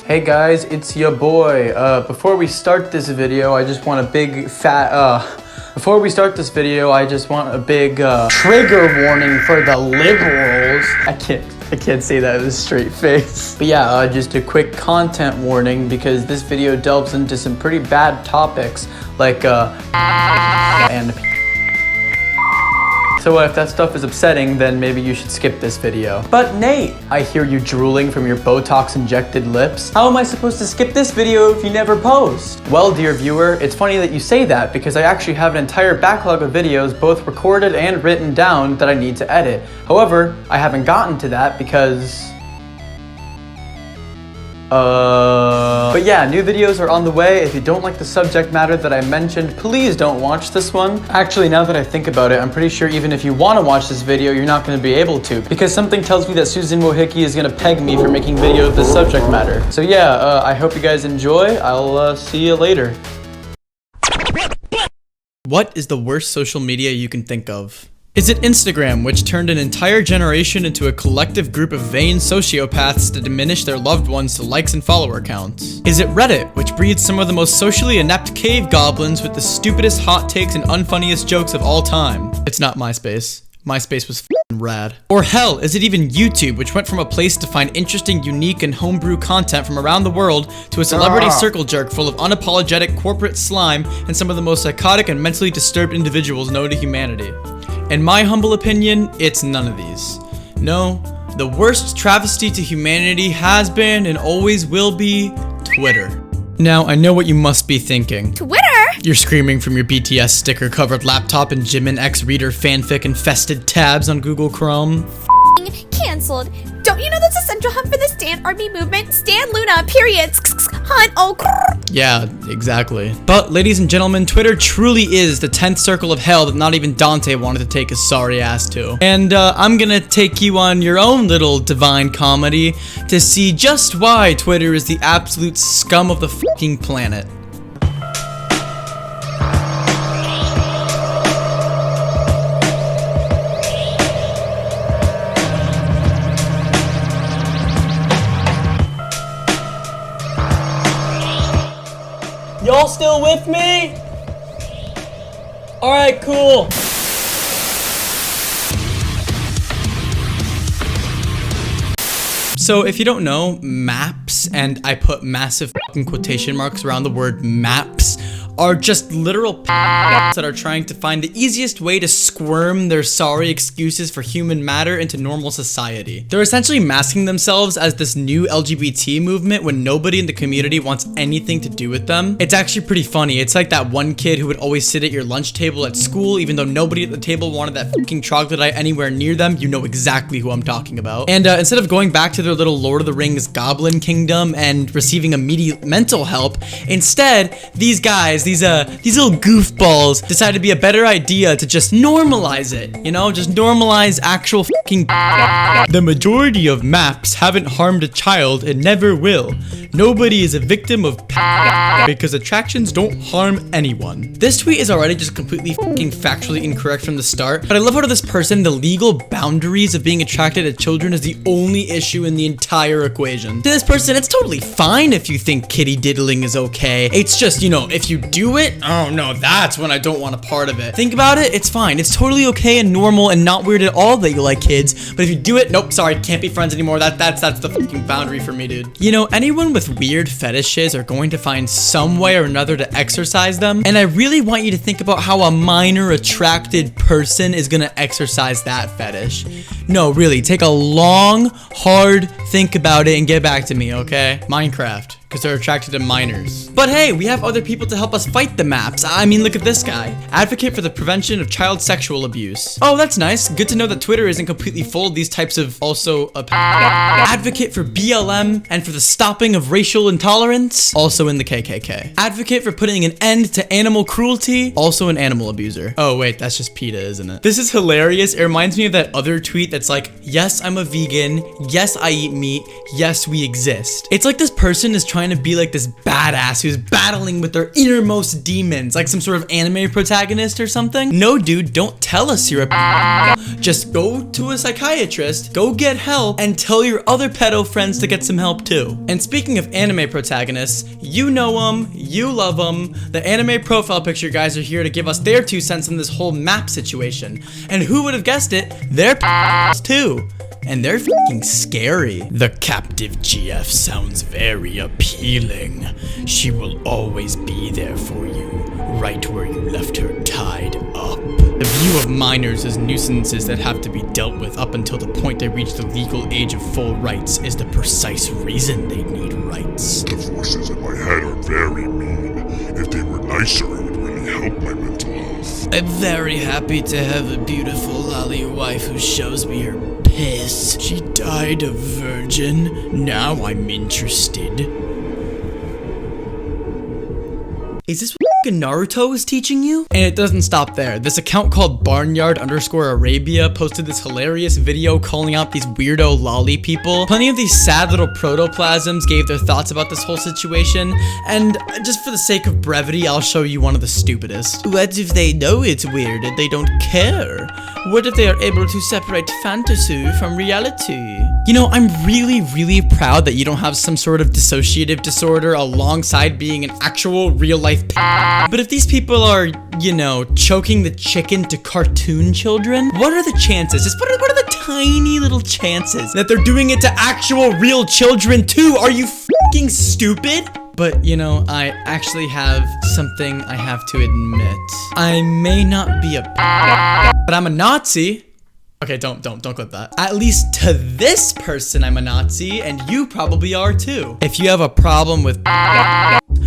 Hey guys, it's your boy. Before we start this video, I just want a big trigger warning for the liberals. I can't say that with a straight face. But yeah, just a quick content warning because this video delves into some pretty bad topics like and so if that stuff is upsetting, then maybe you should skip this video. But Nate, I hear you drooling from your Botox injected lips. How am I supposed to skip this video if you never post? Well, dear viewer, it's funny that you say that because I actually have an entire backlog of videos, both recorded and written down, that I need to edit. However, I haven't gotten to that because but yeah, new videos are on the way. If you don't like the subject matter that I mentioned, please don't watch this one. Actually, now that I think about it, I'm pretty sure even if you want to watch this video, you're not going to be able to, because something tells me that Susan Wojcicki is going to peg me for making video of this subject matter. So yeah, I hope you guys enjoy. I'll see you later. What is the worst social media you can think of? Is it Instagram, which turned an entire generation into a collective group of vain sociopaths to diminish their loved ones to likes and follower counts? Is it Reddit, which breeds some of the most socially inept cave goblins with the stupidest hot takes and unfunniest jokes of all time? It's not MySpace. MySpace was f***ing rad. Or hell, is it even YouTube, which went from a place to find interesting, unique, and homebrew content from around the world to a celebrity circle jerk full of unapologetic corporate slime and some of the most psychotic and mentally disturbed individuals known to humanity? In my humble opinion, it's none of these. No, the worst travesty to humanity has been and always will be Twitter. Now, I know what you must be thinking. Twitter? You're screaming from your BTS sticker-covered laptop and Jimin X Reader fanfic-infested tabs on Google Chrome. Cancelled. Don't you know that's a central hub for the Stan Army movement? Stan Luna, period. Hunt, oh. Yeah, exactly. But, ladies and gentlemen, Twitter truly is the 10th circle of hell that not even Dante wanted to take his sorry ass to. And I'm gonna take you on your own little divine comedy to see just why Twitter is the absolute scum of the fucking planet. Y'all still with me? Alright, cool. So if you don't know, maps, and I put massive fucking quotation marks around the word maps, are just literal that are trying to find the easiest way to squirm their sorry excuses for human matter into normal society. They're essentially masking themselves as this new LGBT movement when nobody in the community wants anything to do with them. It's actually pretty funny. It's like that one kid who would always sit at your lunch table at school even though nobody at the table wanted that fucking troglodyte anywhere near them. You know exactly who I'm talking about. And instead of going back to their little Lord of the Rings goblin kingdom and receiving immediate mental help, instead, these guys, these little goofballs decide to be a better idea to just normalize it, you know, just normalize actual fucking The majority of maps haven't harmed a child and never will. Nobody is a victim of because attractions don't harm anyone. This tweet is already just completely fucking factually incorrect from the start, but I love how to this person the legal boundaries of being attracted to children is the only issue in the entire equation. To this person, it's totally fine if you think kitty diddling is okay. It's just, you know, if you do it, oh no, that's when I don't want a part of it. Think about it, it's fine. It's totally okay and normal and not weird at all that you like kids, but if you do it, nope, sorry, can't be friends anymore. That's the fucking boundary for me, dude. You know, anyone with weird fetishes are going to find some way or another to exercise them, and I really want you to think about how a minor attracted person is gonna exercise that fetish. No, really, take a long, hard think about it and get back to me, okay? Minecraft. Because they're attracted to minors. But hey, we have other people to help us fight the maps. I mean, look at this guy. Advocate for the prevention of child sexual abuse. Oh, that's nice. Good to know that Twitter isn't completely full of these types of also advocate for BLM and for the stopping of racial intolerance. Also in the KKK. Advocate for putting an end to animal cruelty. Also an animal abuser. Oh wait, that's just PETA, isn't it? This is hilarious. It reminds me of that other tweet that's like, yes, I'm a vegan. Yes, I eat meat. Yes, we exist. It's like this person is trying trying to be like this badass who's battling with their innermost demons, like some sort of anime protagonist or something. No, dude, don't tell us you're a just go to a psychiatrist, go get help, and tell your other pedo friends to get some help too. And speaking of anime protagonists, you know them, you love them. The anime profile picture guys are here to give us their 2 cents on this whole map situation. And who would have guessed it? They're too. And they're fucking scary. The captive GF sounds very appealing. She will always be there for you, right where you left her tied up. The view of minors as nuisances that have to be dealt with up until the point they reach the legal age of full rights is the precise reason they need rights. The voices in my head are very mean. If they were nicer, it would really help my mental health. I'm very happy to have a beautiful lolly wife who shows me her piss. She died a virgin. Now I'm interested. Is this what Naruto is teaching you? And it doesn't stop there. This account called Barnyard_Arabia posted this hilarious video calling out these weirdo lolly people. Plenty of these sad little protoplasms gave their thoughts about this whole situation, and just for the sake of brevity, I'll show you one of the stupidest. What if they know it's weird and they don't care? What if they are able to separate fantasy from reality? You know, I'm really proud that you don't have some sort of dissociative disorder alongside being an actual real-life But if these people are, you know, choking the chicken to cartoon children, what are the chances? Just what are the tiny little chances that they're doing it to actual real children too? Are you fucking stupid? But, you know, I actually have something I have to admit. I may not be a but I'm a Nazi. Okay, don't clip that. At least to this person, I'm a Nazi, and you probably are too. If you have a problem with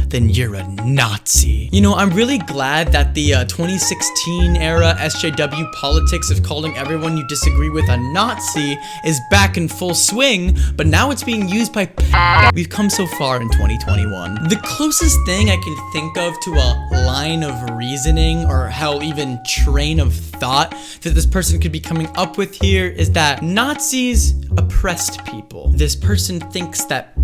then you're a Nazi. You know, I'm really glad that the 2016 era SJW politics of calling everyone you disagree with a Nazi is back in full swing, but now it's being used by We've come so far in 2021. The closest thing I can think of to a line of reasoning, or hell, even train of thought that this person could be coming up with here is that Nazis oppressed people. This person thinks that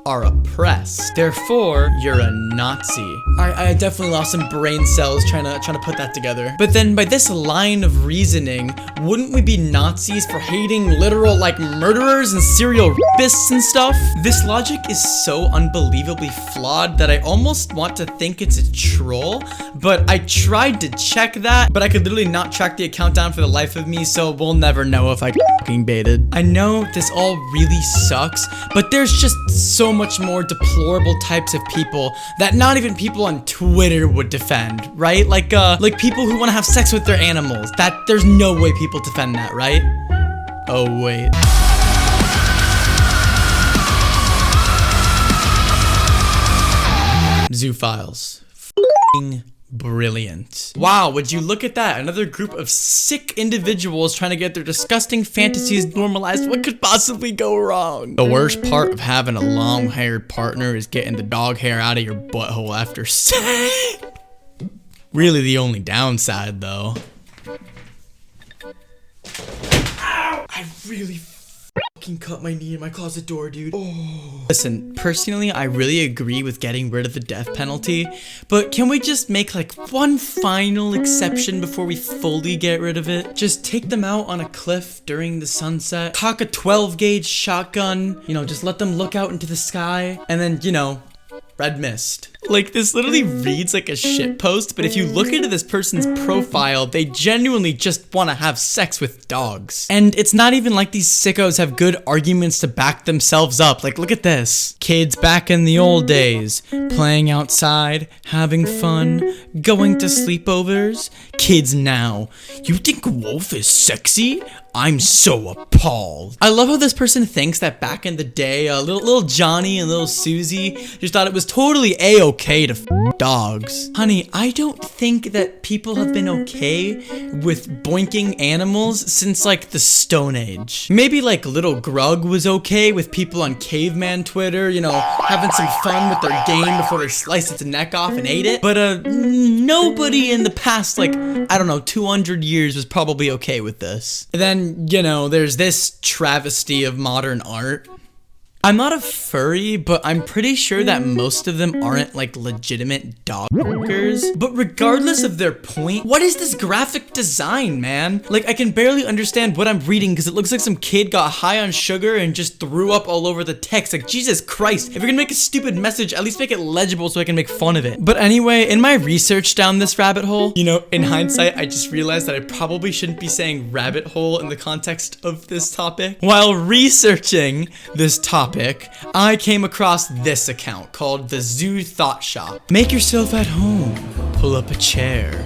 are oppressed. Therefore, you're a Nazi. I definitely lost some brain cells trying to put that together. But then by this line of reasoning, wouldn't we be Nazis for hating literal like murderers and serial rapists and stuff? This logic is so unbelievably flawed that I almost want to think it's a troll, but I tried to check that, but I could literally not track the account down for the life of me, so we'll never know if I fucking baited. I know this all really sucks, but there's just so much more deplorable types of people that not even people on Twitter would defend, right? Like people who want to have sex with their animals. That there's no way people defend that, right? Oh wait. Zoo Files. F***ing brilliant. Wow, would you look at that? Another group of sick individuals trying to get their disgusting fantasies normalized. What could possibly go wrong? The worst part of having a long-haired partner is getting the dog hair out of your butthole after sex. Really the only downside, though. Ow! I really fucking cut my knee in my closet door, dude. Oh. Listen, personally, I really agree with getting rid of the death penalty, but can we just make like one final exception before we fully get rid of it? Just take them out on a cliff during the sunset, cock a 12-gauge shotgun, you know, just let them look out into the sky, and then, you know, red mist. Like, this literally reads like a shitpost, but if you look into this person's profile, they genuinely just want to have sex with dogs. And it's not even like these sickos have good arguments to back themselves up. Like, look at this. Kids back in the old days, playing outside, having fun, going to sleepovers. Kids now, you think Wolf is sexy? I'm so appalled. I love how this person thinks that back in the day, little Johnny and little Susie just thought it was totally a-okay to f dogs. Honey, I don't think that people have been okay with boinking animals since like the Stone Age. Maybe like little Grug was okay with people on caveman Twitter, you know, having some fun with their game before they sliced its neck off and ate it. But nobody in the past, like, I don't know, 200 years was probably okay with this. And then, you know, there's this travesty of modern art. I'm not a furry, but I'm pretty sure that most of them aren't like legitimate dog walkers. But regardless of their point, what is this graphic design, man? Like, I can barely understand what I'm reading because it looks like some kid got high on sugar and just threw up all over the text. Like, Jesus Christ. If you're gonna make a stupid message, at least make it legible so I can make fun of it. But anyway, in my research down this rabbit hole, you know, in hindsight, I just realized that I probably shouldn't be saying rabbit hole in the context of this topic. While researching this topic, I came across this account called the Zoo Thought Shop. Make yourself at home. Pull up a chair.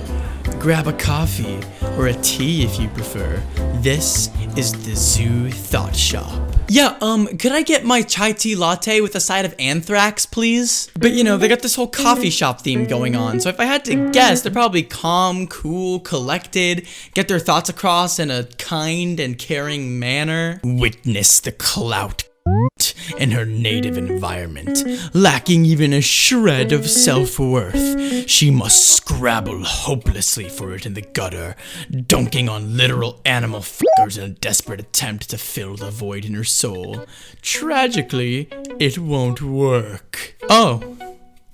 Grab a coffee or a tea if you prefer. This is the Zoo Thought Shop. Yeah, could I get my chai tea latte with a side of anthrax, please? But you know, they got this whole coffee shop theme going on, so if I had to guess, they're probably calm, cool, collected, get their thoughts across in a kind and caring manner. Witness the clout in her native environment, lacking even a shred of self-worth. She must scrabble hopelessly for it in the gutter, dunking on literal animal fuckers in a desperate attempt to fill the void in her soul. Tragically, it won't work. Oh.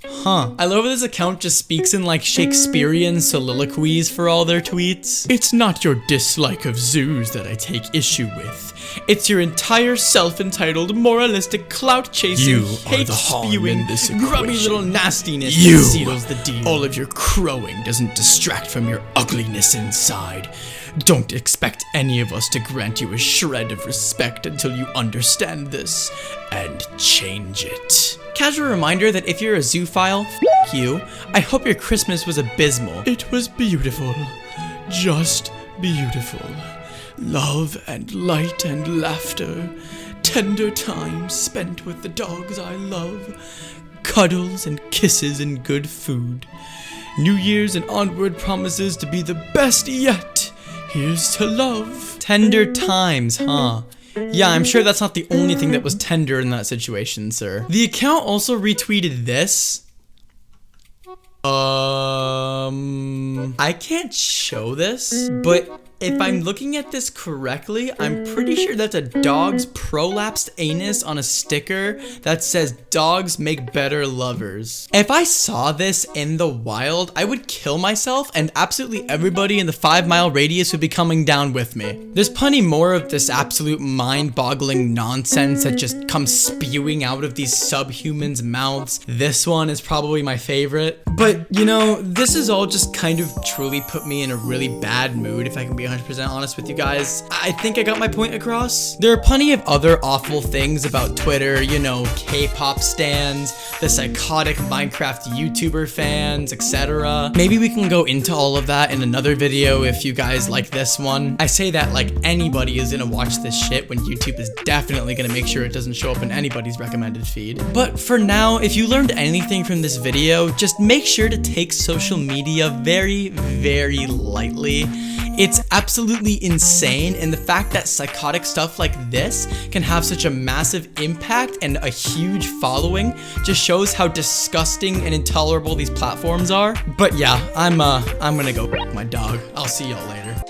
Huh. I love how this account just speaks in like Shakespearean soliloquies for all their tweets. It's not your dislike of zoos that I take issue with. It's your entire self-entitled, moralistic, clout-chasing, hate-spewing, grubby little nastiness that seals the deal. All of your crowing doesn't distract from your ugliness inside. Don't expect any of us to grant you a shred of respect until you understand this and change it. Casual reminder that if you're a zoophile, f*** you. I hope your Christmas was abysmal. It was beautiful. Just beautiful. Love and light and laughter. Tender time spent with the dogs I love. Cuddles and kisses and good food. New Year's and onward promises to be the best yet. Here's to love. Tender times, huh? Yeah, I'm sure that's not the only thing that was tender in that situation, sir. The account also retweeted this. I can't show this, but if I'm looking at this correctly, I'm pretty sure that's a dog's prolapsed anus on a sticker that says dogs make better lovers. If I saw this in the wild, I would kill myself and absolutely everybody in the 5-mile radius would be coming down with me. There's plenty more of this absolute mind-boggling nonsense that just comes spewing out of these subhumans' mouths. This one is probably my favorite. But, you know, this is all just kind of truly put me in a really bad mood, if I can be 100% honest with you guys. I think I got my point across. There are plenty of other awful things about Twitter, you know, K-pop stans, the psychotic Minecraft YouTuber fans, etc. Maybe we can go into all of that in another video if you guys like this one. I say that like anybody is gonna watch this shit when YouTube is definitely gonna make sure it doesn't show up in anybody's recommended feed. But for now, if you learned anything from this video, just make sure to take social media very, very lightly. It's absolutely insane, and the fact that psychotic stuff like this can have such a massive impact and a huge following just shows how disgusting and intolerable these platforms are. But yeah, I'm gonna go my dog. I'll see y'all later.